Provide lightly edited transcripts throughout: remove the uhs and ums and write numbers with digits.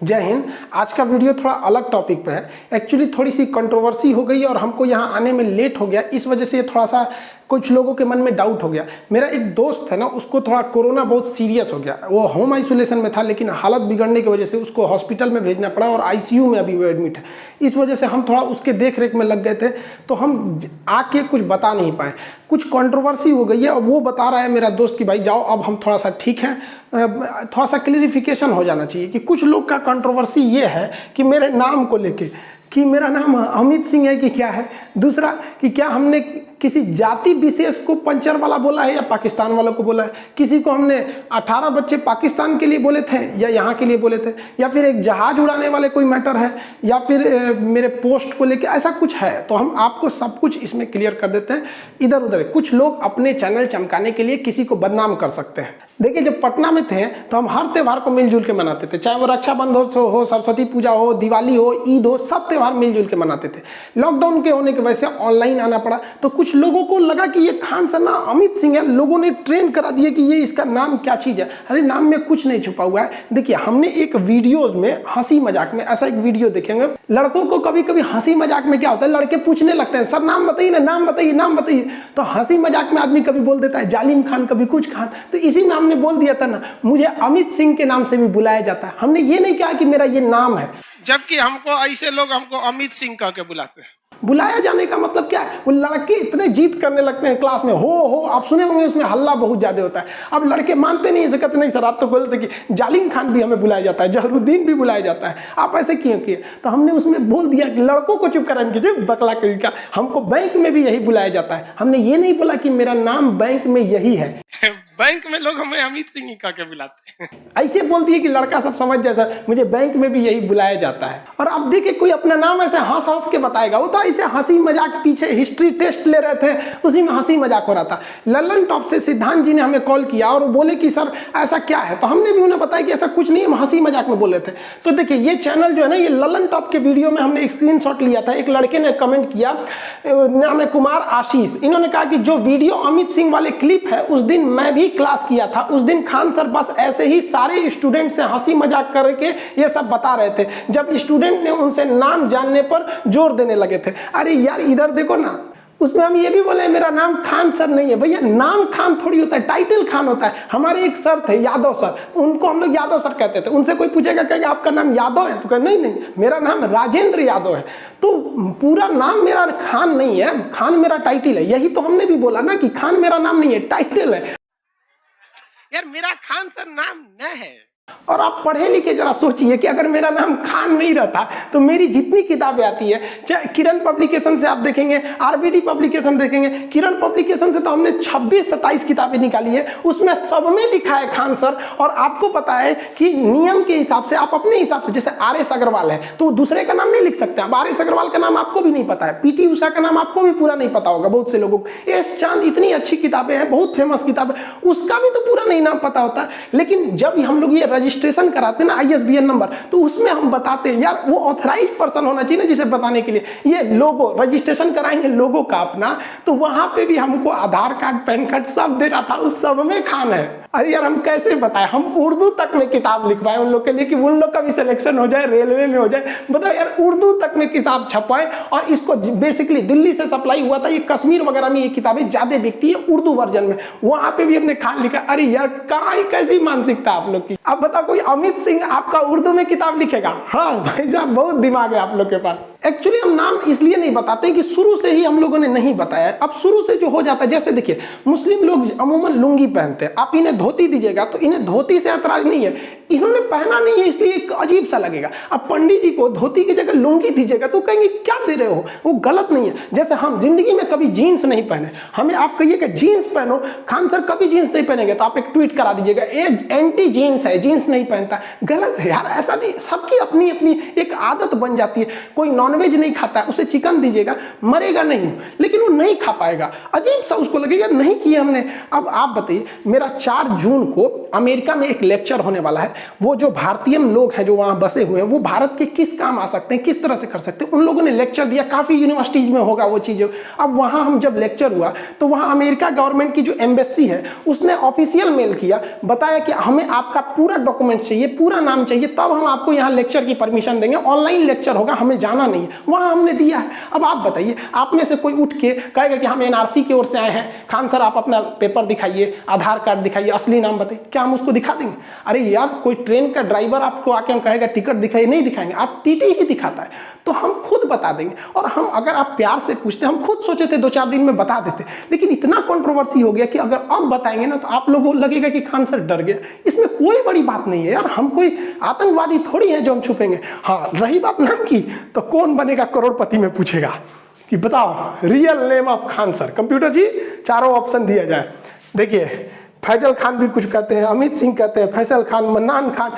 जय हिंद। आज का वीडियो थोड़ा अलग टॉपिक पे है। एक्चुअली थोड़ी सी कंट्रोवर्सी हो गई और हमको यहाँ आने में लेट हो गया, इस वजह से थोड़ा सा कुछ लोगों के मन में डाउट हो गया। मेरा एक दोस्त है ना, उसको थोड़ा कोरोना बहुत सीरियस हो गया। वो होम आइसोलेशन में था, लेकिन हालत बिगड़ने की वजह से उसको हॉस्पिटल में भेजना पड़ा और आईसीयू में अभी वो एडमिट है। इस वजह से हम थोड़ा उसके देख रेख में लग गए थे, तो हम आके कुछ बता नहीं पाए। कुछ कंट्रोवर्सी हो गई है और वो बता रहा है मेरा दोस्त कि भाई जाओ, अब हम थोड़ा सा ठीक हैं। थोड़ा सा क्लियरिफिकेशन हो जाना चाहिए कि कुछ लोग का कंट्रोवर्सी ये है कि मेरे नाम को लेके कि मेरा नाम अमित सिंह है कि क्या है, दूसरा कि क्या हमने किसी जाति विशेष को पंचर वाला बोला है या पाकिस्तान वालों को बोला है, किसी को हमने 18 बच्चे पाकिस्तान के लिए बोले थे या यहाँ के लिए बोले थे, या फिर एक जहाज उड़ाने वाले कोई मैटर है, या फिर मेरे पोस्ट को लेके ऐसा कुछ है। तो हम आपको सब कुछ इसमें क्लियर कर देते हैं। इधर उधर कुछ लोग अपने चैनल चमकाने के लिए किसी को बदनाम कर सकते हैं। देखिए, जब पटना में थे तो हम हर त्यौहार को मिलजुल के मनाते थे, चाहे वो रक्षाबंधन हो, सरस्वती पूजा हो, दिवाली हो, ईद हो, सब त्यौहार मिलजुल के मनाते थे। लॉकडाउन के होने की वजह से ऑनलाइन आना पड़ा, तो कुछ लोगों को लगा कि ये खान सर ना अमित सिंह है। लोगों ने ट्रेंड करा दिया कि ये इसका नाम क्या चीज़ है। अरे नाम में कुछ नहीं छुपा हुआ है। देखिए, हमने एक वीडियोज में हंसी मजाक में ऐसा एक वीडियो देखेंगे। लड़कों को कभी कभी हंसी मजाक में क्या होता है, लड़के पूछने लगते हैं सर नाम बताइए ना, नाम बताइए, नाम बताइए। तो हंसी मजाक में आदमी कभी बोल देता है जालिम खान, कभी कुछ खान। तो इसी में हमने बोल दिया था ना, मुझे अमित सिंह के नाम से भी बुलाया जाता है। हमने ये नहीं कहा कि मेरा ये नाम है, जबकि हमको ऐसे लोग हमको अमित सिंह कह के बुलाते हैं। बुलाया जाने का मतलब क्या है, वो लड़के इतने जीत करने लगते हैं क्लास में, हो आप सुने होंगे, उसमें हल्ला बहुत ज्यादा होता है। अब लड़के मानते नहीं, ऐसे कहते नहीं सर आप तो बोलते कि जालिम खान भी हमें बुलाया जाता है, जहरुद्दीन भी बुलाया जाता है, आप ऐसे क्यों किए। तो हमने उसमें बोल दिया कि लड़कों को चुप कराने की बकला का, हमको बैंक में भी यही बुलाया जाता है। हमने ये नहीं बोला कि मेरा नाम बैंक में यही है। बैंक में लोग हमें अमित सिंह ही कह के बुलाते हैं। ऐसे बोल दिए कि लड़का सब समझ जाए सर, मुझे बैंक में भी यही बुलाया जाता है। और अब देखिए, कोई अपना नाम ऐसे हंस हंस के बताएगा। वो तो ऐसे हंसी मजाक, पीछे हिस्ट्री टेस्ट ले रहे थे, उसी में हंसी मजाक हो रहा था। लल्लन टॉप से सिद्धांत जी ने हमें कॉल किया और बोले कि सर ऐसा क्या है, तो हमने भी उन्हें बताया कि ऐसा कुछ नहीं, हम हंसी मजाक में बोल रहे थे। तो देखिए, ये चैनल जो है ना, ये लल्लन टॉप के वीडियो में हमने एक स्क्रीनशॉट लिया था। एक लड़के ने कमेंट किया, नाम है कुमार आशीष। इन्होंने कहा कि जो वीडियो अमित सिंह वाले क्लिप है, उस दिन मैं भी क्लास किया था। उस दिन खान सर बस ऐसे ही सारे स्टूडेंट से हंसी मजाक करके ये सब बता रहे थे, जब स्टूडेंट ने उनसे नाम जानने पर जोर देने लगे थे। अरे यार इधर देखो ना, उसमें हम ये भी बोले मेरा नाम खान सर नहीं है। भैया नाम खान थोड़ी होता है, टाइटल खान होता है। हमारे एक सर थे यादव सर, उनको हम लोग यादव सर कहते थे। उनसे कोई पूछेगा कहेगा आपका नाम यादव है, तो कहे नहीं मेरा नाम राजेंद्र यादव है। तो पूरा नाम मेरा खान नहीं है, खान मेरा टाइटल है। यही तो हमने भी बोला ना कि खान मेरा नाम नहीं है, टाइटल है। यार मेरा खान सर नाम न है। और आप पढ़े लिखे जरा सोचिए कि अगर मेरा नाम खान नहीं रहता तो मेरी जितनी किताबें आती है, चाहे किरण पब्लिकेशन से आप देखेंगे, आरबीडी पब्लिकेशन देखेंगे, किरण पब्लिकेशन से तो हमने 26-27 किताबें निकाली है, उसमें सब में लिखा है खान सर। और आपको पता है कि नियम के हिसाब से आप अपने हिसाब से, जैसे आर.एस. अग्रवाल है तो दूसरे का नाम नहीं लिख सकते। अब आर.एस. अग्रवाल का नाम आपको भी नहीं पता है, पीटी उषा का नाम आपको भी पूरा नहीं पता होगा बहुत से लोगों को। एस चांद, इतनी अच्छी किताबें हैं, बहुत फेमस किताब है, उसका भी तो पूरा नहीं नाम पता होता। लेकिन जब हम लोग ये रजिस्ट्रेशन कराते हैं ना, ISBN नंबर, तो उसमें हम बताते हैं यार वो ऑथराइज पर्सन होना चाहिए ना जिसे बताने के लिए। ये लोगो रजिस्ट्रेशन कराएंगे लोगो का अपना, तो वहां पे भी हमको आधार कार्ड, पैन कार्ड सब दे रहा था, उस सब में खान है। अरे यार हम कैसे बताएं, हम उर्दू तक में किताब लिखवाएं उन लोग के लिए कि उन लोग का भी सिलेक्शन हो जाए, रेलवे में हो जाए। बताओ यार, उर्दू तक में किताब छपवाएं। और इसको बेसिकली दिल्ली से सप्लाई हुआ था, ये कश्मीर वगैरह में ये किताबें ज्यादा बिकती है उर्दू वर्जन में, वहां पे भी हमने खान लिखा। अरे यार कहाँ कैसी मानसिकता आप लोग की। अब बताओ कोई अमित सिंह आपका उर्दू में किताब लिखेगा? हाँ भाई साहब, बहुत दिमाग है आप लोग के पास। एक्चुअली हम नाम इसलिए नहीं बताते कि शुरू से ही हम लोगों ने नहीं बताया। अब शुरू से जो हो जाता है, जैसे देखिए मुस्लिम लोग अमूमन लुंगी पहनते हैं, आप इन्हें धोती दीजिएगा तो इन्हें धोती से ऐतराज नहीं है, इन्होंने पहना नहीं है इसलिए एक अजीब सा लगेगा। अब पंडित जी को धोती की जगह लुंगी दीजिएगा तो कहेंगे क्या दे रहे हो, वो गलत नहीं है। जैसे हम जिंदगी में कभी जीन्स नहीं पहने, हमें आप कहिए कि जीन्स पहनो, खान सर कभी जीन्स नहीं पहनेंगे तो आप एक ट्वीट करा दीजिएगा ये एंटी जीन्स है, जीन्स नहीं पहनता, गलत है यार। ऐसा नहीं, सबकी अपनी अपनी एक आदत बन जाती है। कोई नॉन नॉनवेज नहीं खाता है, उसे चिकन दीजिएगा, मरेगा नहीं, लेकिन वो नहीं खा पाएगा। अजीब सा उसको लगेगा नहीं किया हमने। अब आप बताइए, मेरा 4 जून को अमेरिका में एक लेक्चर होने वाला है। वो जो भारतीय लोग हैं जो वहाँ बसे हुए हैं, वो भारत के किस काम आ सकते हैं, किस तरह से कर सकते हैं, उन लोगों ने लेक्चर दिया। काफ़ी यूनिवर्सिटीज़ में होगा वो चीज़ें। अब वहाँ हम जब लेक्चर हुआ तो वहाँ अमेरिका गवर्नमेंट की जो एम्बेसी है उसने ऑफिशियल मेल किया, बताया कि हमें आपका पूरा डॉक्यूमेंट चाहिए, पूरा नाम चाहिए, तब हम आपको यहाँ लेक्चर की परमिशन देंगे। ऑनलाइन लेक्चर होगा, हमें जाना नहीं है। वहाँ हमने दिया है। अब आप बताइए, आप में से कोई उठ के कहेगा कि हम एनआरसी की ओर से आए हैं, खान सर आप अपना पेपर दिखाइए, आधार कार्ड दिखाइए, असली नाम बताइए, क्या हम उसको दिखा देंगे? अरे यार, कोई ट्रेन का ड्राइवर आपको आके हम कहेगा टिकट दिखाइए, नहीं दिखाएंगे, आप टीटी ही दिखाता है, तो हम खुद बता देंगे। और हम अगर आप प्यार से पूछते, हम खुद सोचे थे 2-4 दिन में बता देते, लेकिन इतना कंट्रोवर्सी हो गया कि अगर अब बताएंगे ना तो आप लोगों को लगेगा कि खान सर डर गए। इसमें कोई बड़ी बात नहीं है यार, हम कोई आतंकवादी थोड़ी है जो हम छुपेंगे। हाँ, रही बात नाम की, तो कौन बनेगा करोड़पति में पूछेगा कि बताओ real name of Khan sir. Computer जी चारों ऑप्शन दिया जाए। देखिए, फैजल खान भी कुछ कहते हैं, अमित सिंह कहते हैं, फैसल खान, मन्नान खान।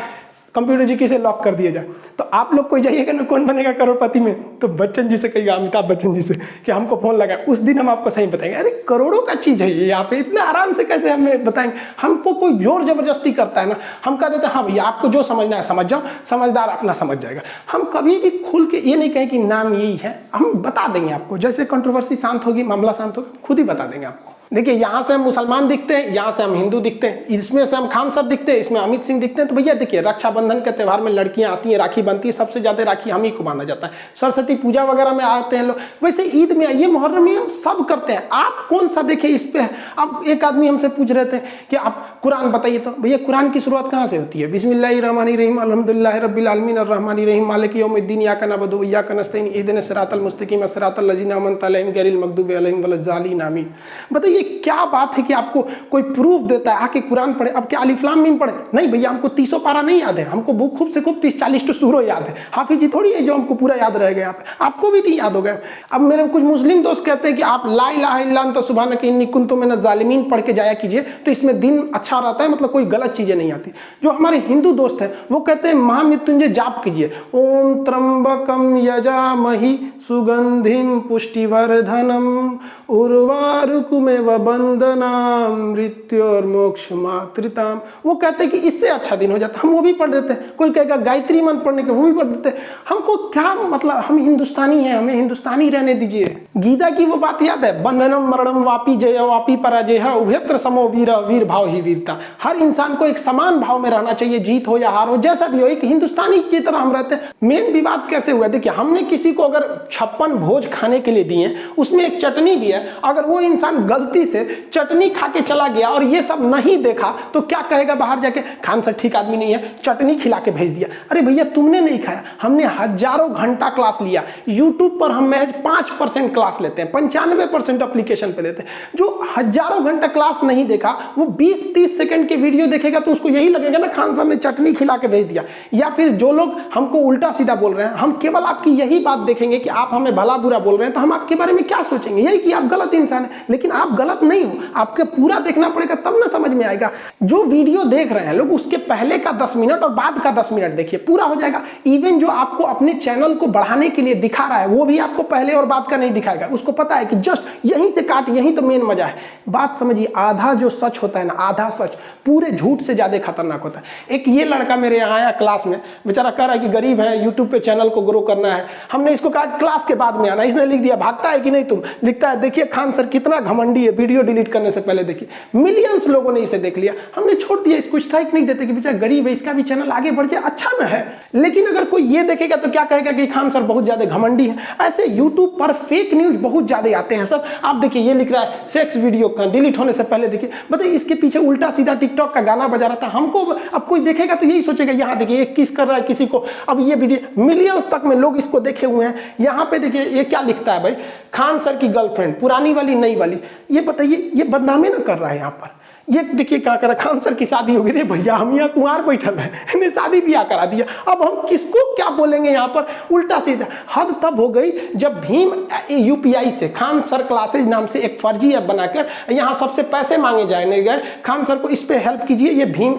कंप्यूटर जी किसे लॉक कर दिया जाए, तो आप लोग कोई जाइएगा ना कौन बनेगा करोड़पति में, तो बच्चन जी से कहिएगा, अमिताभ बच्चन जी से कि हमको फोन लगा, उस दिन हम आपको सही बताएंगे। अरे करोड़ों का चीज़ है ये, यहाँ पे इतना आराम से कैसे हमें बताएंगे? हमको कोई जोर जबरदस्ती करता है ना, हम कह देते हैं हाँ भैया आपको जो समझना है समझ जाओ, समझदार अपना समझ जाएगा। हम कभी भी खुल के ये नहीं कहें कि नाम यही है, हम बता देंगे आपको। जैसे कंट्रोवर्सी शांत होगी, मामला शांत होगा, खुद ही बता देंगे आपको। देखिए, यहाँ से हम मुसलमान दिखते हैं, यहाँ से हम हिंदू दिखते हैं, इसमें से हम खान सर दिखते हैं, इसमें अमित सिंह दिखते हैं। तो भैया देखिए, रक्षाबंधन के त्यौहार में लड़कियाँ आती हैं, राखी बनती है, सबसे ज़्यादा राखी हम ही को बांधा जाता है। सरस्वती पूजा वगैरह में आते हैं लोग, वैसे ईद में, ये मुहर्रम में हम सब करते हैं। आप कौन सा देखे इस पे? अब एक आदमी हमसे पूछ रहे थे कि आप कुरान बताइए, तो भैया कुरान की शुरुआत कहाँ से होती है? बिस्मिल्लाहिर्रहमानिर्रहीम अल्हम्दुलिल्लाहि रब्बिल आलमीन अर्रहमानिर्रहीम मालिकि यौमिद्दीन इय्याका नअबुदु व इय्याका नस्तईन इहदिनस सिरातल मुस्तकीम सिरातल लज़ीना अनअमता अलैहिम गैरिल मग़दूबि अलैहिम वलज़्ज़ालिन आमीन। बताइए क्या बात है कि आपको कोई प्रूफ देता है आके कुरान पढ़े। अब क्या अलिफ लाम मीम पढ़े? नहीं भैया, हमको 30 पारा नहीं याद है, हमको खूब से खूब 30-40 तो सूरो याद है। हाफिज जी थोड़ी है जो हमको पूरा याद रह गया, आपको भी नहीं याद हो गया। अब मेरे कुछ मुस्लिम दोस्त कहते हैं कि आप ला इलाहा इल्ला अन्ता सुब्हानका इन्नी कुन्तु मिनज़ ज़ालिमीन पढ़ के जाया कीजिए, तो इसमें दिन अच्छा रहता है, मतलब कोई गलत चीजें नहीं आती। जो हमारे हिंदू दोस्त हैं वो कहते हैं महामृत्युंजय जाप कीजिए, ओम त्र्यंबकम यजामहि सुगंधिम पुष्टिवर्धनम उर्वारुकमेव बंदनाम मृत्योर्मोक्ष मातृताम। वो कहते हैं कि इससे अच्छा दिन हो जाता, हम वो भी पढ़ देते हैं। कोई कहेगा गायत्री मंत्र पढ़ने के, वो भी पढ़ देते हैं। हमको क्या मतलब, हम हिंदुस्तानी हैं, हमें हिंदुस्तानी रहने दीजिए। गीता की वो बात याद है, बंधनम मरणम वापी जय वापी पराजय उभयत्र समो वीर, वीर भाव ही वीरता। हर इंसान को एक समान भाव में रहना चाहिए, जीत हो या हार हो, जैसा भी हो, एक हिंदुस्तानी की तरह हम रहते हैं। मेन विवाद कैसे हुआ? देखिए, हमने किसी को अगर 56 भोज खाने के लिए दिए, उसमें एक चटनी भी है, अगर वो इंसान गलती से चटनी खा के चला गया और ये सब नहीं देखा तो क्या कहेगा बाहर जाके? खान सर ठीक आदमी नहीं है, चटनी खिला के भेज दिया। अरे भैया, तुमने नहीं खाया, हमने हजारों घंटा क्लास लिया। यूट्यूब पर हम महज 5% क्लास लेते हैं, 95% एप्लीकेशन पे लेते हैं। जो हजारों घंटा क्लास नहीं देखा, वो 20-30 सेकंड के वीडियो देखेगा तो उसको यही लगेगा ना खान सर ने चटनी खिला के भेज दिया। या फिर जो लोग हमको उल्टा सीधा बोल रहे हैं, हम केवल आपकी यही बात देखेंगे कि आप हमें भला बुरा बोल रहे हैं, तो हम आपके बारे में क्या सोचेंगे? यही कि आप गलत इंसान है। लेकिन आप गलत नहीं हो, आपके पूरा देखना पड़ेगा तब ना समझ में आएगा। जो वीडियो देख रहे हैं लोग, उसके पहले का 10 मिनट और बाद का 10 मिनट देखिए, पूरा हो जाएगा। इवन जो आपको अपने चैनल को बढ़ाने के लिए दिखा रहा है, वो भी आपको पहले और बाद का नहीं दिखाएगा। उसको पता है कि जस्ट यहीं से काट, यहीं तो मेन मजा है। बात समझिए, आधा जो सच होता है ना, आधा सच पूरे झूठ से ज्यादा खतरनाक होता है। एक ये लड़का मेरे यहाँ आया क्लास में, बेचारा कह रहा है कि गरीब है, यूट्यूब पे चैनल को ग्रो करना है। हमने इसको कहा क्लास के बाद में आना, इसने लिख दिया भागता है कि नहीं तुम, लिखता है देखिए खान सर कितना घमंडी है, वीडियो डिलीट करने से पहले देखिए। मिलियंस लोगों ने इसे देख लिया, हमने छोड़ दिया, इसको स्ट्राइक नहीं देते कि बेचारा गरीब है, इसका भी चैनल आगे बढ़ जाए, अच्छा ना है। लेकिन अगर कोई ये देखेगा तो क्या कहेगा कि खान सर बहुत ज्यादा घमंडी है। ऐसे यूट्यूब पर फेक न्यूज बहुत ज्यादा आते हैं सब। आप देखिए, ये लिख रहा है सेक्स वीडियो का डिलीट होने से पहले देखिए, बताइए इसके पीछे उल्टा सीधा टिकटॉक का गाना बजा रहा था। हमको अब कोई देखेगा तो यही सोचेगा, यहाँ देखिए ये किस कर रहा है किसी को। अब ये वीडियो मिलियंस तक में लोग इसको देखे हुए हैं। यहाँ पे देखिए ये क्या लिखता है भाई, खान सर की गर्लफ्रेंड, पुरानी वाली नई वाली। ये बताइए, ये बदनामी ना कर रहा है यहाँ पर। ये देखिए क्या करा, खान सर की शादी हो गई रे भैया, हम यहाँ कुंवार बैठल है, इन्हें शादी ब्याह करा दिया। अब हम किसको क्या बोलेंगे यहाँ पर, उल्टा सीधा। हद तब हो गई जब भीम यूपीआई से खान सर क्लासेज नाम से एक फर्जी ऐप बनाकर यहाँ सबसे पैसे मांगे जाने गए, खान सर को इस पे हेल्प कीजिए, ये भीम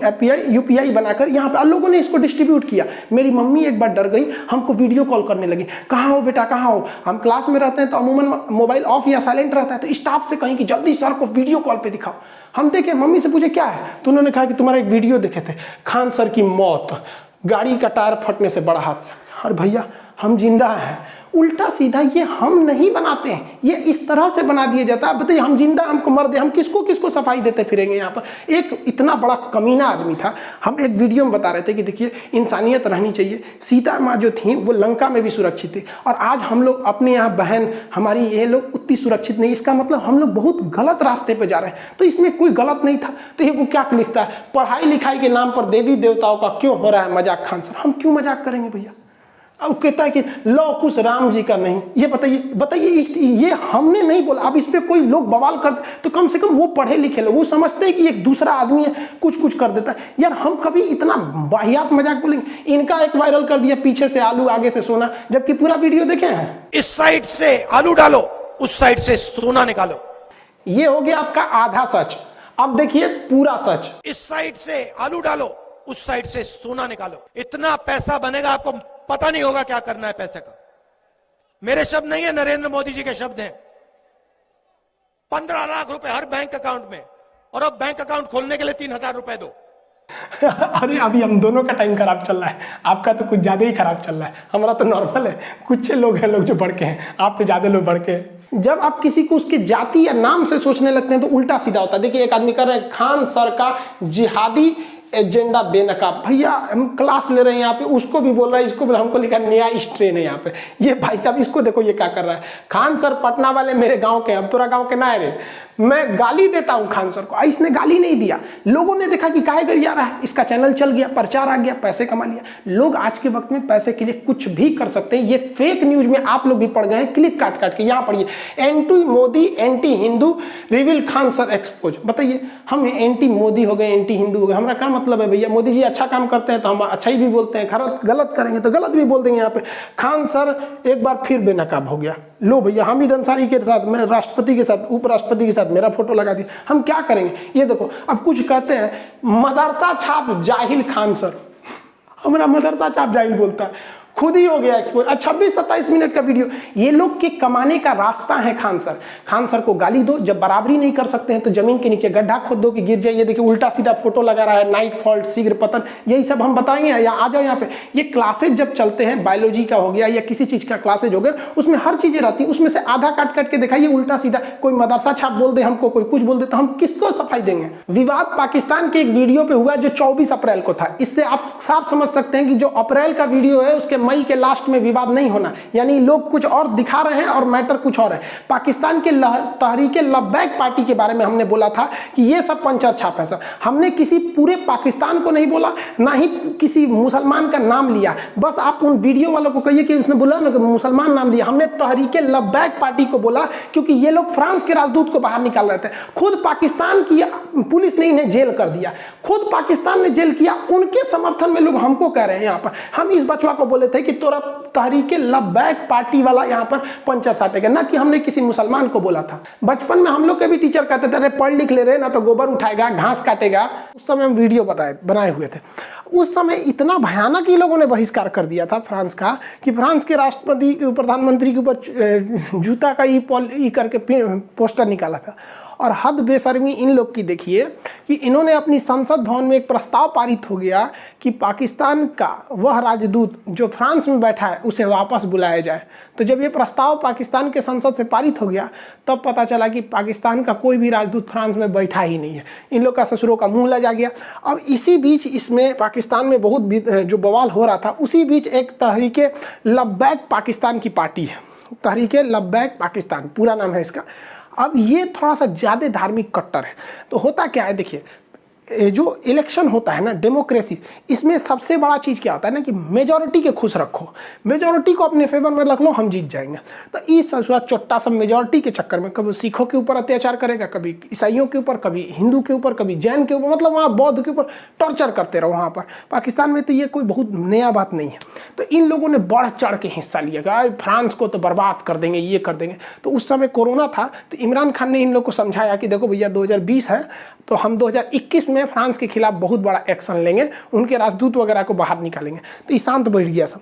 यूपीआई बनाकर यहाँ पे लोगों ने इसको डिस्ट्रीब्यूट किया। मेरी मम्मी एक बार डर गई, हमको वीडियो कॉल करने लगी, कहाँ हो बेटा कहाँ हो। हम क्लास में रहते हैं तो अमूमन मोबाइल ऑफ या साइलेंट रहता है, तो स्टाफ से कहीं कि जल्दी सर को वीडियो कॉल पे दिखाओ। हम देखे, मम्मी से पूछे क्या है, तो उन्होंने कहा कि तुम्हारा एक वीडियो देखे थे, खान सर की मौत, गाड़ी का टायर फटने से बड़ा हादसा। और भैया हम जिंदा हैं। उल्टा सीधा ये हम नहीं बनाते हैं, ये इस तरह से बना दिया जाता है। बताइए हम जिंदा, हमको मर दे, हम किसको किसको सफाई देते फिरेंगे यहाँ पर। एक इतना बड़ा कमीना आदमी था, हम एक वीडियो में बता रहे थे कि देखिए इंसानियत रहनी चाहिए। सीता माँ जो थी वो लंका में भी सुरक्षित थी, और आज हम लोग अपने यहाँ बहन हमारी ये लोग उतनी सुरक्षित नहीं, इसका मतलब हम लोग बहुत गलत रास्ते पर जा रहे हैं। तो इसमें कोई गलत नहीं था। तो ये वो क्या लिखता है, पढ़ाई लिखाई के नाम पर देवी देवताओं का क्यों हो रहा है मजाक खान सर, हम क्यों मजाक करेंगे भैया। अब कहता है कि लौ कुछ राम जी का नहीं, ये बताइए ये हमने नहीं बोला। अब इस पे कोई लोग बवाल करते तो कम से कम वो पढ़े लिखे लोग, वो समझते हैं कि एक दूसरा आदमी है कुछ कर देता है। यार हम कभी इतना वाहियात मजाक बोलेंगे। इनका एक वायरल कर दिया, पीछे से आलू आगे से सोना, जबकि पूरा वीडियो देखे हैं। इस साइड से आलू डालो, उस साइड से सोना निकालो। ये हो गया आपका आधा सच। अब देखिए पूरा सच। इस साइड से आलू डालो, उस साइड से सोना निकालो। इतना पैसा बनेगा, आपको पता नहीं होगा क्या करना है पैसे का। मेरे शब्द नहीं है, नरेंद्र मोदी जी के शब्द हैं। 15 लाख रुपए हर बैंक अकाउंट में, और अब बैंक अकाउंट खोलने के लिए 3000 रुपए दो। अरे अभी हम दोनों का टाइम खराब चल रहा है, आपका तो कुछ ज्यादा ही खराब चल रहा है, हमारा तो नॉर्मल है। कुछ लोग हैं लोग जो बढ़ के हैं, आप तो ज्यादा लोग बढ़ के हैं। जब आप किसी को उसके जाति या नाम से सोचने लगते हैं तो उल्टा सीधा होता है। देखिए एक आदमी कर रहे हैं खान सर का जिहादी एजेंडा बेनकाब। भैया हम क्लास ले रहे हैं यहाँ पे, उसको भी बोल रहा है, इसको भी, हमको लिखा नया स्ट्रेन है यहाँ पे। ये भाई साहब इसको देखो ये क्या कर रहा है। खान सर पटना वाले मेरे गांव के, अब तोरा गांव के ना है रे, मैं गाली देता हूं खान सर को। इसने गाली नहीं दिया, लोगों ने देखा कि काहे गरिया रहा है, इसका चैनल चल गया, प्रचार आ गया, पैसे कमा लिया। लोग आज के वक्त में पैसे के लिए कुछ भी कर सकते हैं। ये फेक न्यूज में आप लोग भी पड़ गए हैं, क्लिप काट काट के। यहाँ पढ़िए, anti Modi anti Hindu reveal Khan sir expose. बताइए हम एंटी मोदी हो गए, एंटी हिंदू हो गए, हमारा क्या मतलब है भैया। मोदी जी अच्छा काम करते हैं तो हम अच्छा ही भी बोलते हैं, गलत करेंगे तो गलत भी बोल देंगे। यहाँ पे खान सर एक बार फिर बेनकाब हो गया। लो भैया हामिद अंसारी के साथ, मैं राष्ट्रपति के साथ, उपराष्ट्रपति के साथ मेरा फोटो लगा दिया, हम क्या करेंगे। ये देखो अब कुछ कहते हैं मदरसा छाप जाहिल खान सर, हमारा मदरसा छाप जाहिल बोलता है, खुद ही हो गया एक्सपोज। 26-27 मिनट का वीडियो। ये लोग के कमाने का रास्ता है खान सर। खान सर को गाली दो, जब बराबरी नहीं कर सकते हैं तो जमीन के नीचे गड्ढा खोद दो कि गिर जाइए। देखिए उल्टा सीधा फोटो लगा रहा है, नाइट फॉल्ट, शीघ्र पतन, यही सब हम बताएंगे। या आ जाओ यहाँ पे। ये क्लासेज जब चलते हैं, बायोलॉजी का हो गया या किसी चीज का क्लासेज हो गया, उसमें हर चीजें रहती है, उसमें से आधा काट काट के दिखाइए उल्टा सीधा। कोई मदरसा छाप बोल दे हमको, कोई कुछ बोल दे, तो हम किसको सफाई देंगे। विवाद पाकिस्तान के एक वीडियो पे हुआ जो 24 अप्रैल को था। इससे आप साफ समझ सकते हैं कि जो अप्रैल का वीडियो है उसके मई के लास्ट में विवाद नहीं होना, यानी लोग कुछ और दिखा रहे हैं और मैटर कुछ और है। पाकिस्तान के तहरीके लब्बैक पार्टी के बारे में हमने बोला था कि ये सब पंचर छाप है। सब हमने किसी पूरे पाकिस्तान को नहीं बोला, ना ही किसी मुसलमान का नाम लिया। बस आप उन वीडियो वालों को कहिए कि उसने बोला ना कि मुसलमान नाम दिया। हमने तहरीके लब्बैक पार्टी को बोला क्योंकि ये लोग फ्रांस के राजदूत को बाहर निकाल रहे थे। खुद पाकिस्तान की पुलिस ने इन्हें जेल कर दिया, खुद पाकिस्तान ने जेल किया। उनके समर्थन में लोग हमको कह रहे हैं यहाँ पर। हम इस बचवा को बोले थे कि तोरा तहरीके लब्बैक पार्टी वाला यहाँ पर पंचर साटेगा, ना कि हमने किसी मुसलमान को बोला था। बचपन में हम लोग के भी टीचर कहते थे अरे पढ़ लिख ले रहे ना तो गोबर उठाएगा, घास काटेगा। उस समय हम वीडियो बनाए हुए थे। उस समय इतना भयानक ही लोगों ने बहिष्कार कर दिया था फ्रांस का कि फ्रांस के राष्ट्रपति प्रधानमंत्री के ऊपर जूता का ई करके पोस्टर निकाला था। और हद बेशर्मी इन लोग की देखिए कि इन्होंने अपनी संसद भवन में एक प्रस्ताव पारित हो गया कि पाकिस्तान का वह राजदूत जो फ्रांस में बैठा है उसे वापस बुलाया जाए। तो जब ये प्रस्ताव पाकिस्तान के संसद से पारित हो गया तब पता चला कि पाकिस्तान का कोई भी राजदूत फ्रांस में बैठा ही नहीं है। इन लोग का ससुरों का मुंह लजा गया। अब इसी बीच इसमें पाकिस्तान में बहुत जो बवाल हो रहा था, उसी बीच एक तहरीके लब्बैक पाकिस्तान की पार्टी है, तहरीके लब्बैक पाकिस्तान पूरा नाम है इसका। अब ये थोड़ा सा ज़्यादा धार्मिक कट्टर है। तो होता क्या है देखिए, जो इलेक्शन होता है ना, डेमोक्रेसी, इसमें सबसे बड़ा चीज़ क्या होता है ना कि मेजॉरिटी के खुश रखो, मेजॉरिटी को अपने फेवर में रख लो, हम जीत जाएंगे। तो इस चोट्टा सब मेजॉरिटी के चक्कर में कभी सिखों के ऊपर अत्याचार करेगा, कभी ईसाइयों के ऊपर, कभी हिंदू के ऊपर, कभी जैन के ऊपर, मतलब वहाँ बौद्ध के ऊपर टॉर्चर करते रहो। वहाँ पर पाकिस्तान में तो ये कोई बहुत नया बात नहीं है। तो इन लोगों ने बढ़ चढ़ के हिस्सा लिया कि फ्रांस को तो बर्बाद कर देंगे, ये कर देंगे। तो उस समय कोरोना था, तो इमरान खान ने इन लोग को समझाया कि देखो भैया 2020 है, तो हम 2021 में फ्रांस के खिलाफ बहुत बड़ा एक्शन लेंगे, उनके राजदूत वगैरह को बाहर निकालेंगे। तो ये शांत बैठ गया सब।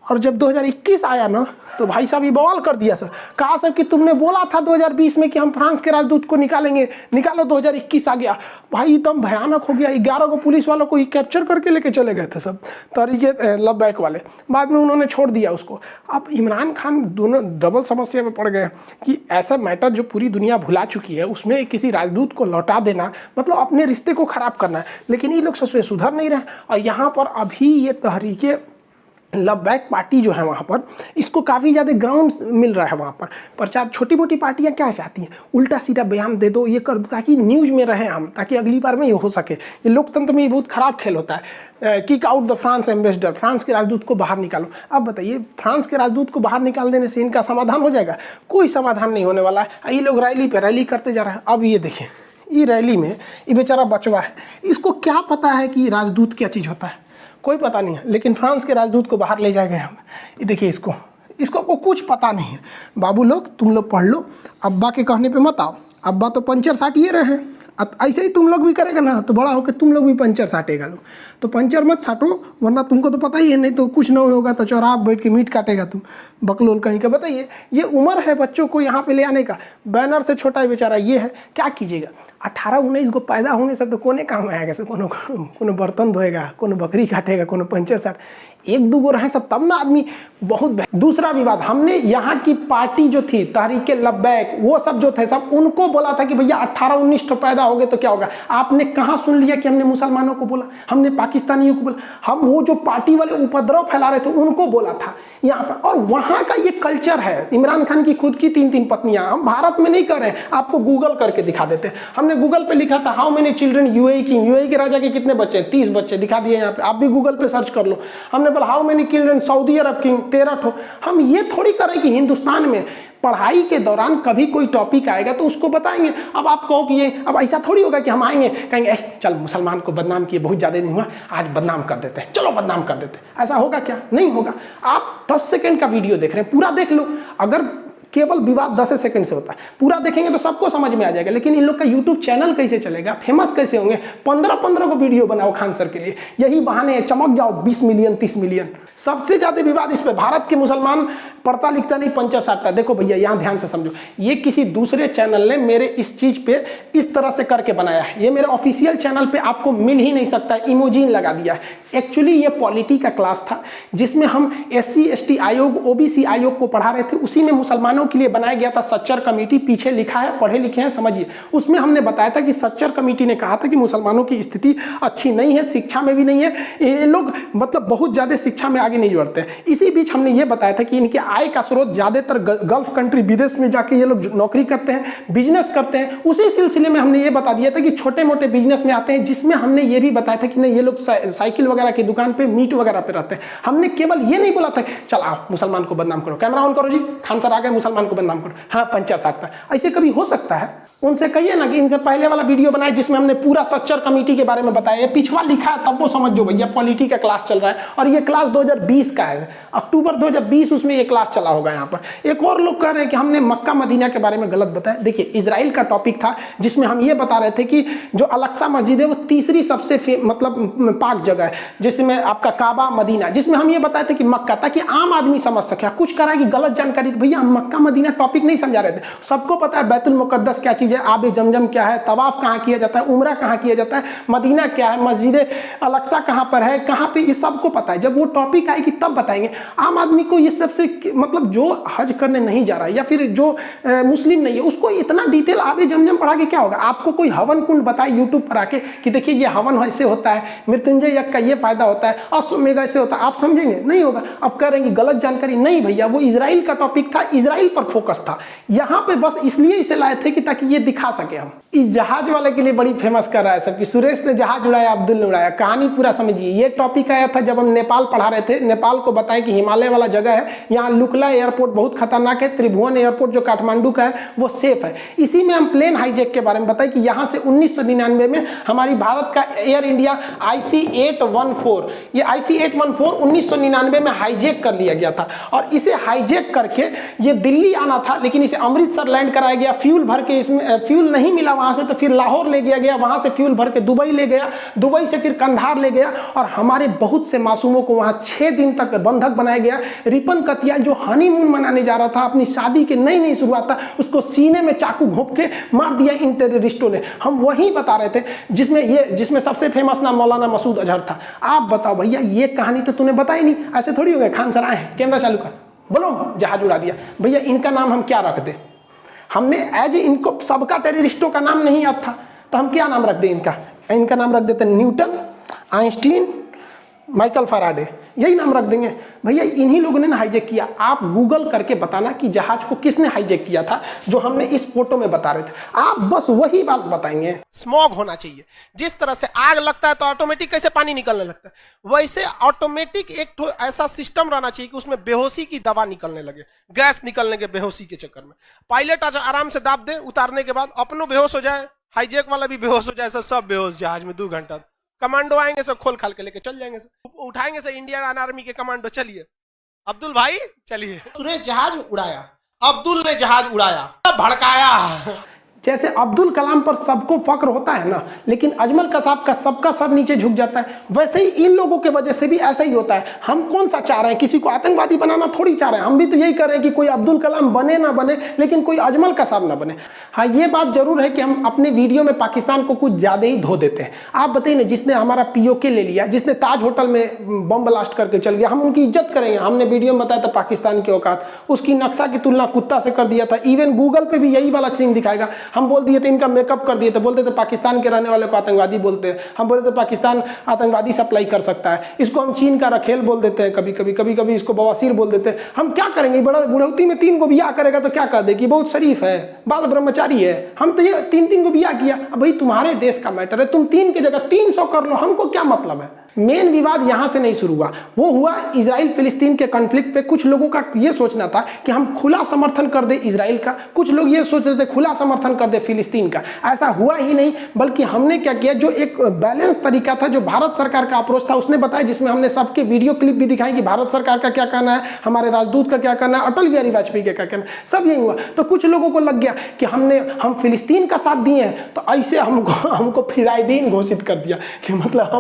और जब 2021 आया ना, तो भाई साहब ये बवाल कर दिया सर, कहा सर कि तुमने बोला था 2020 में कि हम फ्रांस के राजदूत को निकालेंगे, निकालो, 2021 आ गया। भाई एकदम भयानक हो गया। 11 को पुलिस वालों को कैप्चर करके लेके चले गए थे सब तरीके लव बैक वाले, बाद में उन्होंने छोड़ दिया उसको। अब इमरान खान दोनों डबल समस्या में पड़ गए कि ऐसा मैटर जो पूरी दुनिया भुला चुकी है, उसमें किसी राजदूत को लौटा देना मतलब अपने रिश्ते को खराब करना है। लेकिन ये लोग सच में सुधर नहीं रहे। और यहाँ पर अभी ये तहरीके लव बैक पार्टी जो है वहाँ पर, इसको काफ़ी ज़्यादा ग्राउंड मिल रहा है वहाँ पर प्रचार। छोटी मोटी पार्टियाँ क्या चाहती हैं, उल्टा सीधा बयान दे दो, ये कर दो, ताकि न्यूज़ में रहें हम, ताकि अगली बार में ये हो सके। ये लोकतंत्र में ये बहुत ख़राब खेल होता है। Kick out the France ambassador, France के राजदूत को बाहर निकालो। अब बताइए, फ्रांस के राजदूत को बाहर निकाल देने से इनका समाधान हो जाएगा? कोई समाधान नहीं होने वाला है। ये लोग रैली पे रैली करते जा रहे हैं। अब ये देखिए, ये रैली में ये बेचारा बचवा है, इसको क्या पता है कि राजदूत क्या चीज़ होता है? कोई पता नहीं है। लेकिन फ्रांस के राजदूत को बाहर ले जाएंगे हम। ये देखिए, इसको कुछ पता नहीं है। बाबू लोग, तुम लोग पढ़ लो, अब्बा के कहने पे मत आओ। अब्बा तो पंचर साटिए रहे हैं, ऐसे ही तुम लोग भी करेगा ना, तो बड़ा होकर तुम लोग भी पंचर साटेगा। लो तो पंचर मत साटो, वरना तुमको तो पता ही है, नहीं तो कुछ नहीं होगा तो चौराहा बैठ के मीट काटेगा तुम, बकलोल कहीं का। बताइए, ये उम्र है बच्चों को यहाँ पे ले आने का। बैनर से छोटा ही बेचारा ये है, क्या कीजिएगा। 18-19 को पैदा होने से तो कोने काम आएगा से, कोनो बर्तन धोएगा, कोनो बकरी काटेगा, कोनो पंचर साट, 1-2 रहे सब, तब ना आदमी बहुत। दूसरा विवाद, हमने यहाँ की पार्टी जो थी तहरीके लव बैक, वो सब जो थे सब, उनको बोला था कि भैया 18-19 तो पैदा हो गए तो क्या होगा। आपने कहाँ सुन लिया कि हमने मुसलमानों को बोला, हमने पाकिस्तानियों को बोला? हम वो जो पार्टी वाले उपद्रव फैला रहे थे उनको बोला था यहाँ पर। और वहाँ का ये कल्चर है। इमरान खान की खुद की 3-3 पत्नियां, हम भारत में नहीं कर रहे हैं, आपको गूगल करके दिखा देते हैं। हमने गूगल पे लिखा था how many children UAE king, UAE के राजा के कितने बच्चे हैं, 30 बच्चे दिखा दिए यहाँ पे। आप भी गूगल पे सर्च कर लो। हमने बोला how many children Saudi Arab king, 13 ठो। हम ये थोड़ी करें कि हिंदुस्तान में पढ़ाई के दौरान कभी कोई टॉपिक आएगा तो उसको बताएंगे। अब आप कहो कि ये, अब ऐसा थोड़ी होगा कि हम आएंगे कहेंगे चल मुसलमान को बदनाम किए, बहुत ज़्यादा नहीं हुआ, आज बदनाम कर देते हैं, चलो बदनाम कर देते हैं। ऐसा होगा क्या? नहीं होगा। आप 10 सेकंड का वीडियो देख रहे हैं, पूरा देख लो। अगर केवल विवाद 10 सेकंड से होता है, पूरा देखेंगे तो सबको समझ में आ जाएगा। लेकिन इन लोग का यूट्यूब चैनल कैसे चलेगा, फेमस कैसे होंगे? 15-15 को वीडियो बनाओ खान सर के लिए, यही बहाने चमक जाओ 20 मिलियन 30 मिलियन। सबसे ज्यादा विवाद इस पे, भारत के मुसलमान पढ़ता लिखता नहीं, पंचर साटता। देखो भैया, यहाँ ध्यान से समझो, ये किसी दूसरे चैनल ने मेरे इस चीज पे इस तरह से करके बनाया है। ये मेरे ऑफिशियल चैनल पे आपको मिल ही नहीं सकता, इमोजीन लगा दिया है। एक्चुअली ये पॉलिटी का क्लास था जिसमें हम SC ST आयोग, OBC आयोग को पढ़ा रहे थे। उसी में मुसलमानों के लिए बनाया गया था सच्चर कमेटी, पीछे लिखा है, पढ़े लिखे हैं, समझिए। उसमें हमने बताया था कि सच्चर कमेटी ने कहा था कि मुसलमानों की स्थिति अच्छी नहीं है, शिक्षा में भी नहीं है, ये लोग मतलब बहुत ज्यादा शिक्षा में आगे नहीं बढ़ते हैं। इसी बीच हमने ये बताया था कि इनके आय का स्रोत ज्यादातर गल्फ कंट्री, विदेश में जाके ये लोग नौकरी करते हैं, बिजनेस करते हैं। उसी सिलसिले में हमने ये बता दिया था कि छोटे मोटे बिजनेस में आते हैं, जिसमें हमने ये भी बताया था कि नहीं, ये लोग साइकिल वगैरह की दुकान पे, मीट वगैरह पे रहते हैं। हमने केवल ये नहीं बोला था चल आओ मुसलमान को बदनाम करो, कैमरा ऑन करो जी, खान सर आ गए, मुसलमान को बदनाम करो, हाँ पंचर साटता। ऐसे कभी हो सकता है? उनसे कहिए ना कि इनसे पहले वाला वीडियो बनाए जिसमें हमने पूरा सच्चर कमेटी के बारे में बताया। ये पिछवा लिखा है तब वो समझ जो भैया पॉलिटी का क्लास चल रहा है, और ये क्लास 2020 का है, अक्टूबर 2020 उसमें ये क्लास चला होगा। यहाँ पर एक और लोग कह रहे हैं कि हमने मक्का मदीना के बारे में गलत बताया। देखिए, इजराइल का टॉपिक था जिसमें हम ये बता रहे थे कि जो अल-अक्सा मस्जिद है वो तीसरी सबसे मतलब पाक जगह है, जिसमें आपका काबा मदीना, जिसमें हम ये बताए थे कि मक्का, ताकि आम आदमी समझ सके। कुछ कह रहा है कि गलत जानकारी, भैया हम मक्का मदीना टॉपिक नहीं समझा रहे थे। सबको पता है बैतुल मुकद्दस क्या चीज है, आबे जमजम क्या है, तवाफ कहाँ किया जाता है, उम्रा कहाँ किया जाता है, मदीना क्या है, मस्जिद अल-अक्सा कहाँ पर है, कहाँ पे, ये सबको पता है। जब वो टॉपिक आएगी तब बताएंगे। आम आदमी को ये सबसे मतलब जो हज करने नहीं जा रहा है या फिर जो मुस्लिम नहीं है, उसको इतना डिटेल आबे जमजम पढ़ा के क्या होगा? आपको कोई हवन कुंड बताए यूट्यूब पर आके कि देखिए ये हवन ऐसे होता है, मृत्युंजय यज्ञ का ये फायदा होता है, अश्वमेध ऐसे होता है, आप समझेंगे? नहीं होगा। अब कह रहे हैं कि गलत जानकारी। नहीं भैया, वो इजराइल का टॉपिक था, इजराइल पर फोकस था। यहाँ पे बस इसलिए इसे लाए थे कि ताकि ये दिखा सके हम। इस जहाज वाले के लिए बड़ी फेमस कर रहा है सब कि सुरेश ने जहाज उड़ाया, अब्दुल ने उड़ाया। कहानी पूरा समझिए। ये टॉपिक आया था जब हम नेपाल पढ़ा रहे थे। नेपाल को बताया कि हिमालय वाला जगह है, यहाँ लुकला एयरपोर्ट बहुत खतरनाक है, त्रिभुवन एयरपोर्ट जो काठमांडू का है वो सेफ है। इसी में हम प्लेन हाईजैक के बारे में बताए कि यहाँ से 1999 में हमारी भारत का एयर इंडिया IC-814, ये IC-814 1999 में हाईजैक कर लिया गया था और इसे हाईजैक करके ये दिल्ली आना था, लेकिन इसे अमृतसर लैंड कराया गया। फ्यूल भर के इसमें फ्यूल नहीं मिला वहां से, तो फिर लाहौर ले गया गया, वहां से फ्यूल भर के दुबई ले गया, दुबई से फिर कंधार ले गया और हमारे बहुत से मासूमों को वहां 6 दिन तक बंधक बनाया गया। रिपन कतियाल जो हनीमून मनाने जा रहा था, अपनी शादी के नई शुरुआत था, उसको सीने में चाकू घोंप के मार दिया इन टेररिस्टों ने। हम वही बता रहे थे जिसमें सबसे फेमस नाम मौलाना मसूद अजहर था। आप बताओ भैया, ये कहानी तो तूने बताई नहीं, ऐसे थोड़ी हो गया। खान सर आए हैं, कैमरा चालू कर, बोलो जहाज उड़ा दिया। भैया इनका नाम हम क्या रख दें? हमने एज इनको सबका टेररिस्टों का नाम नहीं याद था, तो हम क्या नाम रख दें इनका नाम रख देते न्यूटन, आइंस्टीन, माइकल फैराडे, यही नाम रख देंगे। भैया इन्हीं लोगों ने हाईजैक किया। आप गूगल करके बताना कि जहाज को किसने हाईजैक किया था, जो हमने इस फोटो में बता रहे थे। आप बस वही बात बताएंगे। स्मॉग होना चाहिए। जिस तरह से आग लगता है तो ऑटोमेटिक कैसे पानी निकलने लगता है, वैसे ऑटोमेटिक एक ऐसा सिस्टम रहना चाहिए कि उसमें बेहोशी की दवा निकलने लगे, गैस निकलने के बेहोशी के चक्कर में। पायलट आराम से दाब दे, उतारने के बाद अपनों बेहोश हो जाए, हाईजैक वाला भी बेहोश हो जाए, सब बेहोश जहाज में 2 घंटा। कमांडो आएंगे, सब खोल खाल के लेके चल जाएंगे, सब उठाएंगे से इंडियन आर्मी के कमांडो। चलिए अब्दुल भाई चलिए। सुरेश जहाज उड़ाया, अब्दुल ने जहाज उड़ाया, भड़काया। जैसे अब्दुल कलाम पर सबको फक्र होता है ना, लेकिन अजमल कसाब का सबका सब नीचे झुक जाता है, वैसे ही इन लोगों के वजह से भी ऐसा ही होता है। हम कौन सा चाह रहे हैं? किसी को आतंकवादी बनाना थोड़ी चाह रहे हैं। हम भी तो यही कर रहे हैं कि कोई अब्दुल कलाम बने ना बने, लेकिन कोई अजमल कसाब ना बने। हाँ, ये बात जरूर है कि हम अपने वीडियो में पाकिस्तान को कुछ ज्यादा ही धो देते हैं। आप बताइए ना, जिसने हमारा POK ले लिया, जिसने ताज होटल में बम ब्लास्ट करके चल गया, हम उनकी इज्जत करेंगे? हमने वीडियो में बताया था पाकिस्तान की औकात, उसकी नक्शा की तुलना कुत्ता से कर दिया था। इवन गूगल पे भी यही वाला सीन दिखाएगा। हम बोल दिए थे इनका मेकअप कर दिए थे, बोलते थे पाकिस्तान के रहने वाले को आतंकवादी बोलते हैं। हम बोलते थे पाकिस्तान आतंकवादी सप्लाई कर सकता है। इसको हम चीन का रखेल बोल देते हैं, कभी कभी इसको बवासीर बोल देते हैं। हम क्या करेंगे? बड़ा बुढ़ौती में 3 को बियाह करेगा तो क्या कह दे कि बहुत शरीफ है, बाल ब्रह्मचारी है। हम तो ये 3 को बियाह किया। अब भाई तुम्हारे देश का मैटर है, तुम 3 की जगह 300 कर लो, हमको क्या मतलब है? मेन विवाद यहां से नहीं शुरू हुआ, वो हुआ इजराइल फिलिस्तीन के कॉन्फ्लिक्ट पे। कुछ लोगों का ये सोचना था कि हम खुला समर्थन कर दे इजराइल का, कुछ लोग ये सोच रहे थे खुला समर्थन कर दे फिलिस्तीन का। ऐसा हुआ ही नहीं, बल्कि हमने क्या किया, जो एक बैलेंस तरीका था, जो भारत सरकार का अप्रोच था, उसने बताया, जिसमें हमने सबके वीडियो क्लिप भी दिखाई कि भारत सरकार का क्या कहना है, हमारे राजदूत का क्या कहना है, अटल बिहारी वाजपेयी का क्या कहना है, सब यही हुआ। तो कुछ लोगों को लग गया कि हम फिलिस्तीन का साथ दिए हैं, तो ऐसे हमको फिदायदीन घोषित कर दिया कि मतलब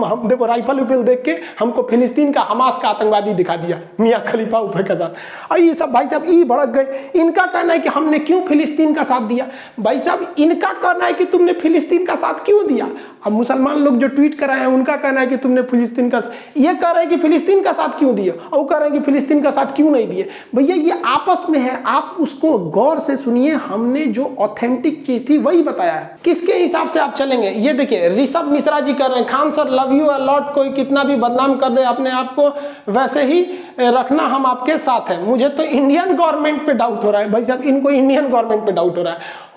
हम देखो राइफल उफल देख के हमको फिलिस्तीन का हमास का आतंकवादी दिखा दिया मियां खलीफा ऊपर के साथ। और ये सब भाई साहब ई भड़क गए। इनका कहना है कि हमने क्यों फिलिस्तीन का साथ दिया। भाई साहब इनका कहना है कि तुमने फिलिस्तीन का साथ क्यों दिया। अब मुसलमान लोग जो ट्वीट कर रहे हैं उनका कहना है कि तुमने फिलिस्तीन का, ये कह रहे हैं कि फिलिस्तीन का साथ क्यों दिए, और कह रहे हैं कि फिलिस्तीन का साथ क्यों नहीं दिए। भैया ये आपस में है, आप उसको गौर से सुनिए। हमने जो ऑथेंटिक चीज थी वही बताया है। किसके हिसाब से आप चलेंगे? ये देखिए ऋषभ मिश्रा जी कर रहे हैं, Khan sir love you a lot, कोई कितना भी बदनाम कर दे अपने आप को वैसे ही रखना, हम आपके साथ हैं। मुझे तो इंडियन गवर्नमेंट पे डाउट हो रहा है। भाई साहब इनको इंडियन गवर्नमेंट पे डाउट हो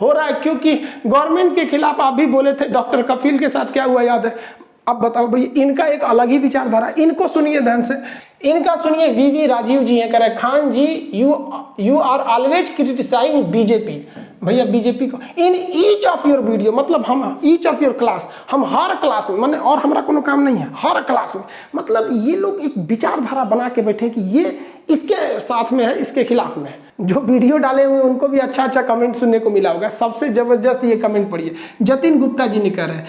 रहा है क्योंकि गवर्नमेंट के खिलाफ आप भी बोले थे। डॉक्टर कफील के साथ क्या हुआ याद है? अब बताओ भाई, इनका एक अलग ही विचारधारा। इनको सुनिए ध्यान से, इनका सुनिए। वीवी राजीव जी हैं, कह रहे Khan ji you are always criticizing BJP. भैया बीजेपी को in each of your video, मतलब हम ईच ऑफ योर क्लास, हम हर क्लास में, मैंने और हमारा कोनो काम नहीं है, हर क्लास में, मतलब ये लोग एक विचारधारा बना के बैठे कि ये इसके साथ में है, इसके खिलाफ में है। जो वीडियो डाले हुए उनको भी अच्छा अच्छा कमेंट सुनने को मिला होगा। सबसे जबरदस्त ये कमेंट पढ़िए, जतिन गुप्ता जी ने कह रहे हैं,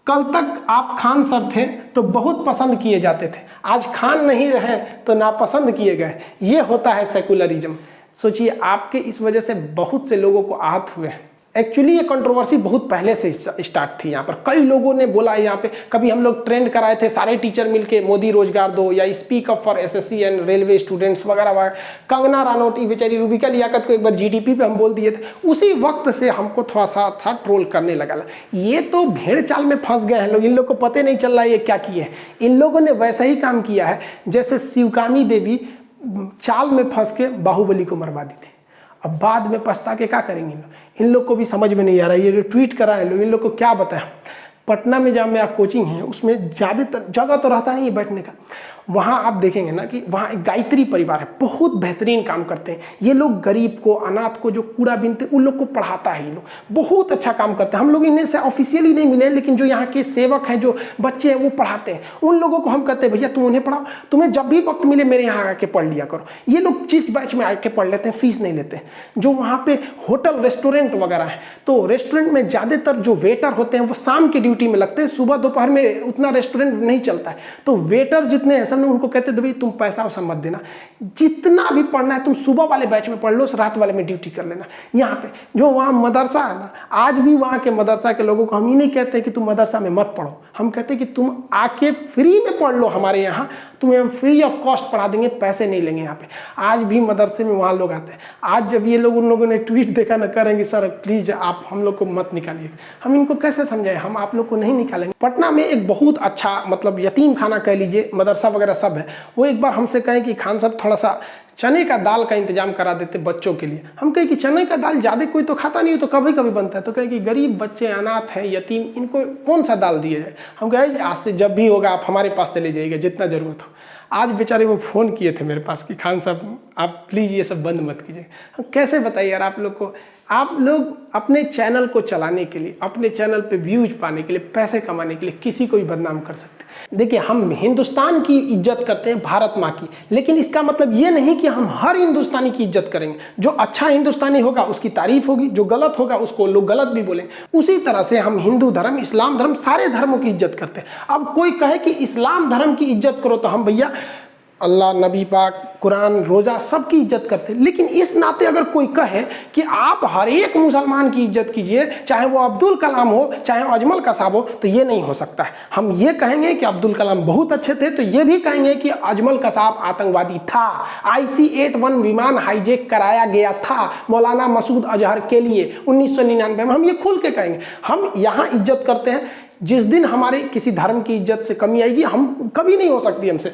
कल तक आप खान सर थे तो बहुत पसंद किए जाते थे, आज खान नहीं रहे तो नापसंद किए गए। ये होता है सेकुलरिज्म। सोचिए आपके इस वजह से बहुत से लोगों को आहत हुए हैं। एक्चुअली ये कंट्रोवर्सी बहुत पहले से स्टार्ट थी। यहाँ पर कई लोगों ने बोला, यहाँ पे कभी हम लोग ट्रेंड कराए थे सारे टीचर मिलके मोदी रोजगार दो, या speak up for SSC and railway students वगैरह वगैरह। कंगना रानौत बेचारी रूबिका लियाकत को एक बार GDP पे हम बोल दिए थे। उसी वक्त से हमको थोड़ा सा था ट्रोल करने लगा। ये तो भेड़ चाल में फंस गए हैं लोग, इन लोग को पता नहीं चल रहा है ये क्या किए हैं। इन लोगों ने वैसा ही काम किया है जैसे शिवकामी देवी चाल में फंस के बाहुबली को मरवा दी थी। अब बाद में पछता के क्या करेंगे इन लोग को भी समझ में नहीं आ रहा है। ये जो ट्वीट करा है लोग, इन लोग को क्या बताएं। पटना में जहाँ मेरा कोचिंग है उसमें ज़्यादातर जगह तो रहता नहीं है बैठने का। वहाँ आप देखेंगे ना कि वहाँ एक गायत्री परिवार है, बहुत बेहतरीन काम करते हैं ये लोग। गरीब को, अनाथ को, जो कूड़ा बीनते उन लोग को पढ़ाता है ये लोग, बहुत अच्छा काम करते हैं। हम लोग इन्हें से ऑफिशियली नहीं मिले, लेकिन जो यहाँ के सेवक हैं, जो बच्चे हैं वो पढ़ाते हैं। उन लोगों को हम कहते हैं भैया तुम उन्हें पढ़ाओ, तुम्हें जब भी वक्त मिले मेरे यहाँ आके पढ़ लिया करो। ये लोग जिस बैच में आके पढ़ लेते हैं, फीस नहीं लेते हैं। जो वहाँ पे होटल रेस्टोरेंट वगैरह है, तो रेस्टोरेंट में ज़्यादातर जो वेटर होते हैं वो शाम की ड्यूटी में लगते हैं, सुबह दोपहर में उतना रेस्टोरेंट नहीं चलता है। तो वेटर जितने हैं उनको कहते हैं भाई तुम पैसा वैसा मत देना, जितना भी पढ़ना है तुम सुबह वाले बैच में पढ़ लो, रात वाले में ड्यूटी कर लेना। यहाँ पे जो वहाँ मदरसा है ना, आज भी वहाँ के मदरसा के लोगों को हम ही नहीं कहते कि तुम मदरसा में मत पढ़ो, हम कहते हैं कि तुम आके फ्री में पढ़ लो हमारे यहाँ, तुम्हें हम फ्री ऑफ कॉस्ट पढ़ा देंगे, पैसे नहीं लेंगे यहाँ पे। आज भी मदरसे में वहाँ लोग आते हैं। आज जब ये लोग, उन लोगों ने ट्वीट देखा ना, करेंगे सर प्लीज आप हम लोग को मत निकालिए। हम इनको कैसे समझाएं, हम आप लोग को नहीं निकालेंगे। पटना में एक बहुत अच्छा मतलब यतीम खाना कह लीजिए, मदरसा वगैरह सब है। वो एक बार हमसे कहें कि खान साहब थोड़ा सा चने का दाल का इंतजाम करा देते बच्चों के लिए। हम कहें कि चने का दाल ज़्यादा कोई तो खाता नहीं हो, तो कभी कभी बनता है। तो कहें कि गरीब बच्चे, अनाथ हैं, यतीम, इनको कौन सा दाल दिया जाए। हम कहें आज से जब भी होगा आप हमारे पास चले जाइएगा जितना ज़रूरत हो। आज बेचारे वो फ़ोन किए थे मेरे पास कि खान साहब आप प्लीज़ ये सब बंद मत कीजिए। हम कैसे बताइए यार आप लोग को, आप लोग अपने चैनल को चलाने के लिए, अपने चैनल पे व्यूज पाने के लिए, पैसे कमाने के लिए किसी को भी बदनाम कर सकते हैं। देखिए हम हिंदुस्तान की इज्जत करते हैं, भारत माँ की, लेकिन इसका मतलब ये नहीं कि हम हर हिंदुस्तानी की इज्जत करेंगे। जो अच्छा हिंदुस्तानी होगा उसकी तारीफ होगी, जो गलत होगा उसको लोग गलत भी बोलेंगे। उसी तरह से हम हिंदू धर्म, इस्लाम धर्म, सारे धर्मों की इज्जत करते हैं। अब कोई कहे कि इस्लाम धर्म की इज्जत करो, तो हम भैया अल्लाह, नबी पाक, कुरान, रोज़ा सबकी इज्जत करते हैं। लेकिन इस नाते अगर कोई कहे कि आप हर एक मुसलमान की इज्जत कीजिए, चाहे वो अब्दुल कलाम हो, चाहे अजमल कसाब हो, तो ये नहीं हो सकता है। हम ये कहेंगे कि अब्दुल कलाम बहुत अच्छे थे, तो ये भी कहेंगे कि अजमल कसाब आतंकवादी था। IC-81 विमान हाईजैक कराया गया था मौलाना मसूद अजहर के लिए 1999 में। हम ये खुल के कहेंगे। हम यहाँ इज्जत करते हैं। जिस दिन हमारे किसी धर्म की इज्जत से कमी आएगी, हम कभी नहीं हो सकती हमसे।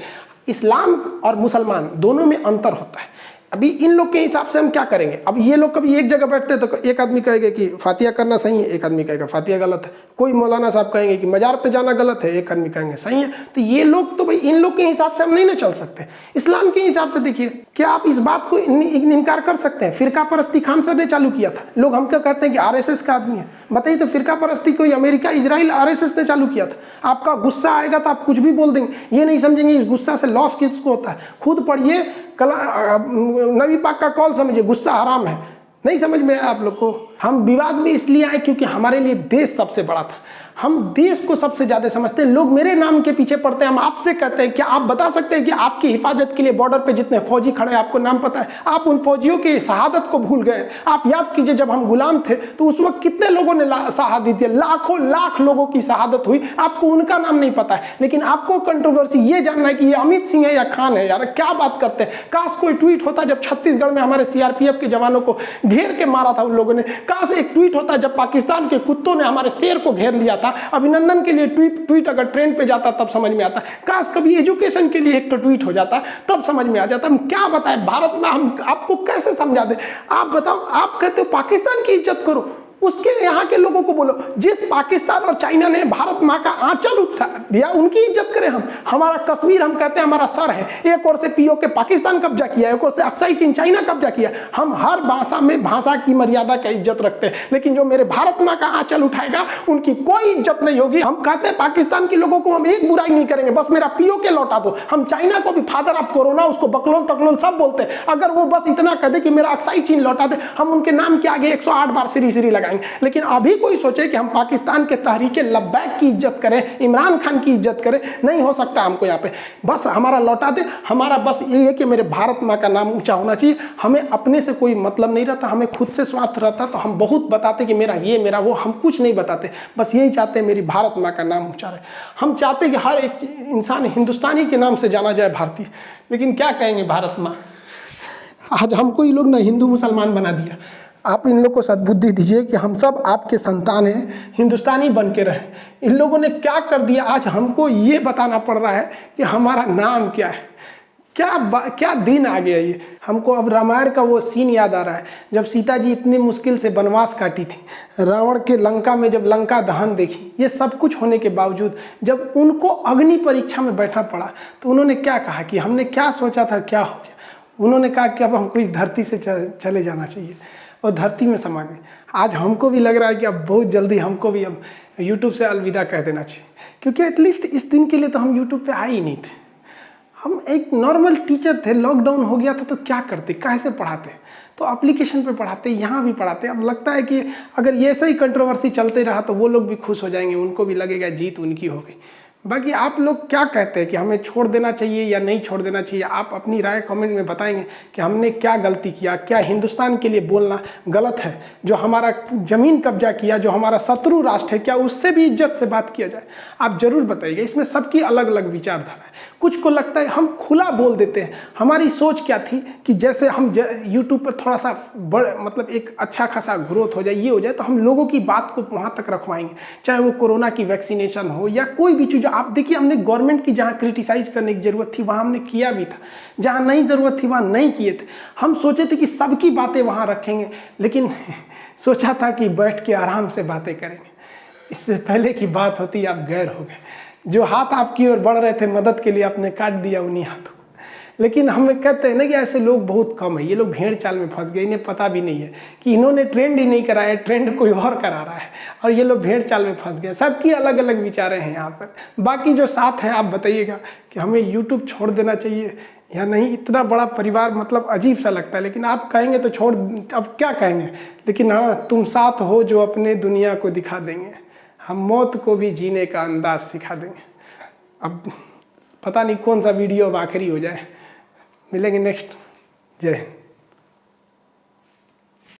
इस्लाम और मुसलमान दोनों में अंतर होता है। अभी इन लोग के हिसाब से हम क्या करेंगे। अब ये लोग कभी एक जगह बैठते हैं तो एक आदमी कहेगा कि फातिया करना सही है, एक आदमी कहेगा फातिया गलत है। कोई मौलाना साहब कहेंगे कि मजार पे जाना गलत है, एक आदमी कहेंगे सही है। तो ये लोग तो भाई इन लोग के हिसाब से हम नहीं ना चल सकते। इस्लाम के हिसाब से देखिए, क्या आप इस बात को इनकार कर सकते हैं? फिरका परस्ती खान साहब ने चालू किया था। लोग हमको कहते हैं कि RSS का आदमी है। बताइए तो फिरका परस्ती कोई अमेरिका, इजराइल, RSS ने चालू किया था। आपका गुस्सा आएगा तो आप कुछ भी बोल देंगे, ये नहीं समझेंगे इस गुस्सा से लॉस किसको होता है। खुद पढ़िए, नबी पाक का कौल समझिए, गुस्सा हराम है। नहीं समझ में आया आप लोग को। हम विवाद में इसलिए आए क्योंकि हमारे लिए देश सबसे बड़ा था। हम देश को सबसे ज्यादा समझते हैं। लोग मेरे नाम के पीछे पड़ते हैं। हम आपसे कहते हैं क्या आप बता सकते हैं कि आपकी हिफाजत के लिए बॉर्डर पे जितने फौजी खड़े हैं, आपको नाम पता है? आप उन फौजियों की शहादत को भूल गए। आप याद कीजिए, जब हम गुलाम थे तो उस वक्त कितने लोगों ने शहादत दी, लाखों लाख लोगों की शहादत हुई। आपको उनका नाम नहीं पता है, लेकिन आपको कंट्रोवर्सी ये जानना है कि ये अमित सिंह है या खान है। यार क्या बात करते हैं। काश कोई ट्वीट होता जब छत्तीसगढ़ में हमारे CRPF के जवानों को घेर के मारा था उन लोगों ने। काश एक ट्वीट होता जब पाकिस्तान के कुत्तों ने हमारे शेर को घेर लिया था। अभिनंदन के लिए ट्वीट अगर ट्रेंड पे जाता तब समझ में आता। काश कभी एजुकेशन के लिए एक तो ट्वीट हो जाता तब समझ में आ जाता। हम क्या बताएं भारत में, हम आपको कैसे समझा दें? आप बताओ, आप कहते हो पाकिस्तान की इज्जत करो, उसके यहाँ के लोगों को बोलो जिस पाकिस्तान और चाइना ने भारत माँ का आंचल उठा दिया उनकी इज्जत करें हम। हमारा कश्मीर हम कहते हैं हमारा सर है। एक ओर से POK पाकिस्तान कब्जा किया, एक ओर से अक्साई चीन चाइना कब्जा किया। हम हर भाषा में भाषा की मर्यादा का इज्जत रखते हैं, लेकिन जो मेरे भारत माँ का आंचल उठाएगा उनकी कोई इज्जत नहीं होगी। हम कहते हैं पाकिस्तान के लोगों को हम एक बुराई नहीं करेंगे, बस मेरा POK लौटा दो। हम चाइना को भी फादर ऑफ कोरोना, उसको बकलोल तकलोल सब बोलते हैं। अगर वो बस इतना कह दे कि मेरा अक्साई चीन लौटा दे, हम उनके नाम के आगे 108 बार श्री लगाएंगे। लेकिन अभी कोई सोचे कि हम पाकिस्तान के तहरीके लब्बैक की इज्जत करें, इमरान खान की इज्जत करें, नहीं हो सकता हमको यहाँ पे। बस हमारा लौटा दे। हमारा बस ये है कि मेरे भारत माँ का नाम ऊंचा होना चाहिए। हमें अपने से कोई मतलब नहीं रहता, हमें खुद से स्वार्थ रहता। तो हम बहुत बताते कि मेरा ये, मेरा वो, हम कुछ नहीं बताते। बस यही चाहते हैं मेरी भारत माँ का नाम ऊंचा रहे। हम चाहते कि हर एक इंसान हिंदुस्तानी के नाम से जाना जाए, भारतीय। लेकिन क्या कहेंगे भारत माँ, आज हमको ये लोग ना हिंदू मुसलमान बना दिया। आप इन लोग को सद्बुद्धि दीजिए कि हम सब आपके संतान हैं, हिंदुस्तानी बन के रहें। इन लोगों ने क्या कर दिया, आज हमको ये बताना पड़ रहा है कि हमारा नाम क्या है। क्या दिन आ गया ये। हमको अब रामायण का वो सीन याद आ रहा है जब सीता जी इतनी मुश्किल से वनवास काटी थी, रावण के लंका में जब लंका दहन देखी, ये सब कुछ होने के बावजूद जब उनको अग्नि परीक्षा में बैठना पड़ा तो उन्होंने क्या कहा कि हमने क्या सोचा था क्या हो गया। उन्होंने कहा कि अब हमको इस धरती से चले जाना चाहिए और धरती में समा गए। आज हमको भी लग रहा है कि अब बहुत जल्दी हमको भी अब यूट्यूब से अलविदा कह देना चाहिए, क्योंकि एटलीस्ट इस दिन के लिए तो हम यूट्यूब पे आए ही नहीं थे। हम एक नॉर्मल टीचर थे, लॉकडाउन हो गया था तो क्या करते, कैसे पढ़ाते, तो एप्लीकेशन पे पढ़ाते, यहाँ भी पढ़ाते। अब लगता है कि अगर ये ऐसा ही कंट्रोवर्सी चलते रहा तो वो लोग भी खुश हो जाएंगे, उनको भी लगेगा जीत उनकी हो गई। बाकी आप लोग क्या कहते हैं कि हमें छोड़ देना चाहिए या नहीं छोड़ देना चाहिए, आप अपनी राय कमेंट में बताएंगे कि हमने क्या गलती किया, क्या हिंदुस्तान के लिए बोलना गलत है, जो हमारा ज़मीन कब्जा किया, जो हमारा शत्रु राष्ट्र है, क्या उससे भी इज्जत से बात किया जाए। आप ज़रूर बताइएगा। इसमें सबकी अलग अलग विचारधारा है। कुछ को लगता है हम खुला बोल देते हैं। हमारी सोच क्या थी कि जैसे हम यूट्यूब पर थोड़ा सा मतलब एक अच्छा खासा ग्रोथ हो जाए, ये हो जाए, तो हम लोगों की बात को वहाँ तक रखवाएंगे, चाहे वो कोरोना की वैक्सीनेशन हो या कोई भी चीज़। आप देखिए, हमने गवर्नमेंट की जहाँ क्रिटिसाइज करने की ज़रूरत थी वहाँ हमने किया भी था, जहाँ नहीं ज़रूरत थी वहाँ नहीं किए थे। हम सोचे थे कि सबकी बातें वहाँ रखेंगे, लेकिन सोचा था कि बैठ के आराम से बातें करेंगे। इससे पहले की बात होती आप गैर हो गए। जो हाथ आपकी ओर बढ़ रहे थे मदद के लिए, आपने काट दिया उन्हीं हाथों। लेकिन हम कहते हैं ना कि ऐसे लोग बहुत कम है। ये लोग भेड़ चाल में फंस गए, इन्हें पता भी नहीं है कि इन्होंने ट्रेंड ही नहीं कराया, ट्रेंड कोई और करा रहा है और ये लोग भेड़ चाल में फंस गए। सबकी अलग अलग विचारें हैं यहाँ पर। बाकी जो साथ हैं आप बताइएगा कि हमें यूट्यूब छोड़ देना चाहिए या नहीं। इतना बड़ा परिवार मतलब अजीब सा लगता है, लेकिन आप कहेंगे तो छोड़, अब क्या कहेंगे। लेकिन हाँ, तुम साथ हो जो अपने दुनिया को दिखा देंगे, हम मौत को भी जीने का अंदाज सिखा देंगे। अब पता नहीं कौन सा वीडियो अब आखिरी हो जाए। मिलेंगे नेक्स्ट। जय हिंद।